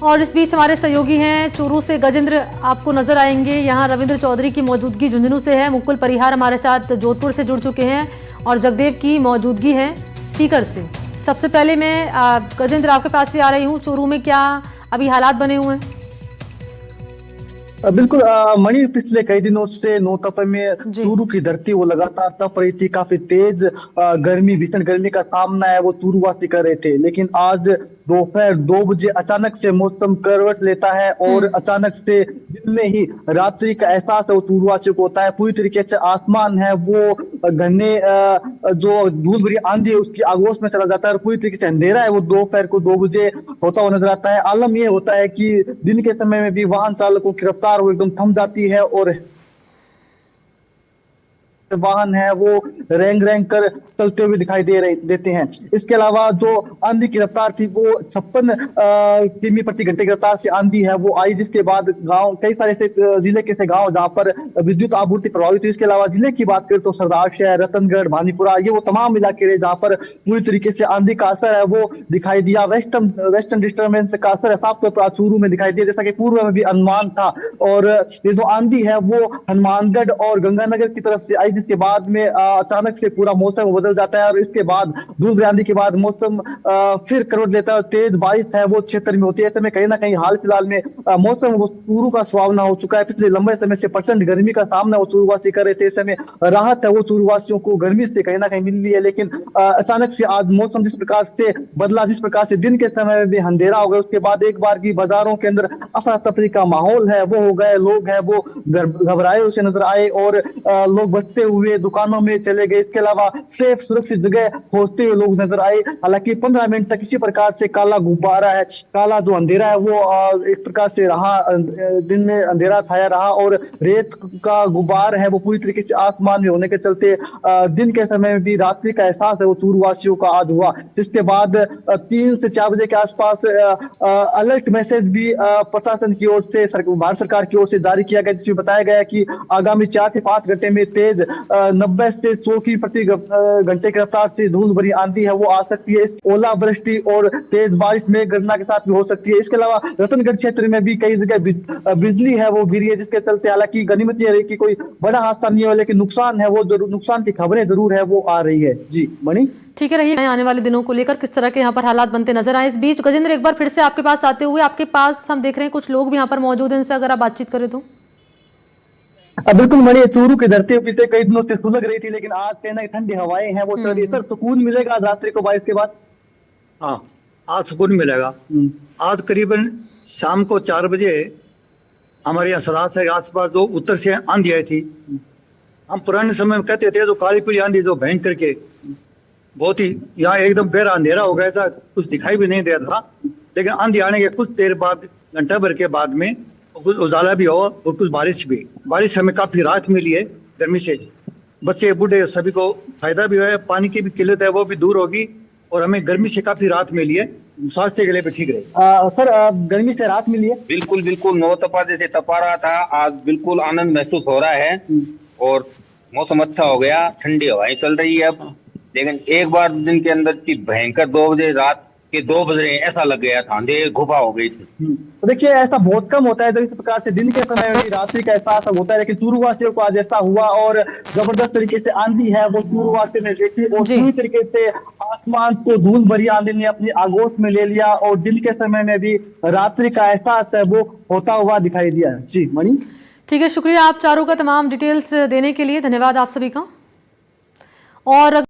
और इस बीच हमारे सहयोगी हैं चूरू से गजेंद्र आपको नजर आएंगे। यहाँ रविंद्र चौधरी की मौजूदगी झुंझुनू से है, मुकुल परिहार हमारे साथ जोधपुर से जुड़ चुके हैं और जगदेव की मौजूदगी है सीकर से। सबसे पहले मैं गजेंद्र आपके पास से आ रही हूँ, चूरू में क्या अभी हालात बने हुए हैं? बिल्कुल मणि, पिछले कई दिनों से नौतपा में चूरू की धरती वो लगातार तप रही थी। काफी तेज गर्मी, भीषण गर्मी का सामना है वो चूरूवासी कर रहे थे। लेकिन आज दोपहर 2 बजे अचानक से मौसम करवट लेता है और अचानक से दिन में ही रात्रि का एहसास है वो चूरूवासियों को होता है। पूरी तरीके से आसमान है वो घने जो धूल भरी आंधी है उसकी आगोश में चला जाता है और पूरी तरीके से अंधेरा है वो दोपहर को 2 बजे होता हुआ नजर आता है। आलम ये होता है कि दिन के समय में भी वाहन चालकों की रफ्तार वो एकदम थम जाती है और वाहन है वो रेंग रेंग कर चलते हुए दिखाई देते हैं। इसके अलावा जो आंधी की रफ्तार थी वो 56 किमी प्रति घंटे की रफ्तार से आंधी है वो आई, जिसके बाद गांव कई सारे जिले के से गांव जहां पर विद्युत आपूर्ति प्रभावित हुई। इसके अलावा जिले की बात करें तो सरदार शहर, रतनगढ़, भानीपुरा, ये वो तमाम इलाके रहे जहाँ पर पूरी तरीके से आंधी का असर है वो दिखाई दिया। वेस्टर्न डिस्टर्बेंस का असर है साफ तौर पर चूरू में दिखाई दिया, जैसा कि पूर्व में भी अनुमान था। और ये जो आंधी है वो हनुमानगढ़ और गंगानगर की तरफ से आई, जिसके बाद में अचानक से पूरा मौसम बदल जाता है और इसके बाद धूल भरी आंधी के बाद मौसम फिर करवट लेता है और तेज बारिश है वो क्षेत्र में होती है। ऐसे में कहीं ना कहीं हाल फिलहाल में मौसम वो चूरू का सुहावना हो चुका है। पिछले लंबे समय से प्रचंड गर्मी का सामना वो चूरूवासी कर रहे थे। इस समय राहत है वो चूरूवासियों को गर्मी से कहीं ना कहीं मिल रही है। लेकिन अचानक से आज मौसम जिस प्रकार से बदला, जिस प्रकार से दिन के समय में भी अंधेरा हो गया, उसके बाद एक बार की बाजारों के अंदर अफरा तफरी का माहौल है वो हो गए। लोग है वो घबराए उसे नजर आए और लोग बचते हुए दुकानों में चले गए। इसके अलावा सेफ सुरक्षित जगह खोजते हुए लोग नजर आए। हालांकि 15 मिनट तक किसी प्रकार से काला गुब्बारा है, काला जो अंधेरा है वो एक प्रकार से रहा, दिन में अंधेरा छाया रहा और रेत का गुब्बार है वो पूरी तरीके से आसमान में होने के चलते दिन के समय में भी रात्रि का एहसास है वो चूरूवासियों का आज हुआ। जिसके बाद 3 से 4 बजे के आसपास अलर्ट मैसेज भी प्रशासन की ओर से, भारत सरकार की ओर से जारी किया गया, जिसमें बताया गया कि आगामी 4 से 5 घंटे में तेज 90 से 100 की प्रति घंटे की रफ्तार से धूल भरी आंधी है वो आ सकती है। ओलावृष्टि और तेज बारिश में गरजना के साथ भी हो सकती है। इसके अलावा रतनगढ़ क्षेत्र में भी कई जगह बिजली है वो गिरी है, जिसके चलते हालांकि गनीमत ये रही कि कोई बड़ा हादसा नहीं हुआ, लेकिन नुकसान है वो जरूर, नुकसान की खबरें जरूर है वो आ रही है। जी मणि, ठीक है, रहिए आने वाले दिनों को लेकर किस तरह के यहाँ पर हालात बनते नजर आए। इस बीच गजेंद्र एक बार फिर से आपके पास आते हुए, आपके पास हम देख रहे हैं कुछ लोग भी यहाँ पर मौजूद हैं, इनसे अगर आप बातचीत करें तो। बिल्कुल मणि, चूरू की धरती बीते कई दिनों से सुलग रही थी, लेकिन आज कहीं ना ठंडी हवाएं हैं वो चल रही है। सर, सुकून मिलेगा आज रात्रि को बारिश के बाद? हाँ, आज सुकून मिलेगा। आज करीबन शाम को 4 बजे हमारे यहाँ सराज के आसपास जो उत्तर से आंधी आई थी, हम पुराने समय में कहते थे जो काली पीली आंधी जो भयंकर के बहुत ही, यहाँ एकदम गहरा अंधेरा हो गया था, कुछ दिखाई भी नहीं दे रहा था। लेकिन आंधी आने के कुछ देर बाद, घंटा भर के बाद में कुछ उजाला भी हुआ और कुछ बारिश भी। बारिश हमें काफी राहत मिली है गर्मी से, बच्चे बूढ़े सभी को फायदा भी हुआ है। पानी की भी किल्लत है वो भी दूर होगी और हमें गर्मी से काफी राहत मिली है, स्वास्थ्य के लिए भी ठीक रहे। सर, गर्मी से राहत मिली है? बिल्कुल बिल्कुल, नौतपा जैसे तपा रहा था, आज बिल्कुल आनंद महसूस हो रहा है और मौसम अच्छा हो गया, ठंडी हवाएं चल रही है अब। लेकिन एक बार दिन के अंदर की भयंकर 2 बजे, रात के 2 बज रहे हैं, ऐसा लग गया था, अंधेर घुपा हो गई थी। तो देखिए, ऐसा बहुत कम होता है जब इस प्रकार से दिन के समय में रात्रि का एहसास होता है, लेकिन चूरूवासियों को आज ऐसा हुआ और जबरदस्त तरीके से आंधी है वो चूरूवासियों ने देखी और पूरी तरीके से आसमान को धूल भरी आंधी ने अपनी आगोश में ले लिया और दिन के समय में भी रात्रि का एहसास है वो होता हुआ दिखाई दिया। जी मणि, ठीक है, शुक्रिया आप चारों का तमाम डिटेल्स देने के लिए, धन्यवाद आप सभी का। और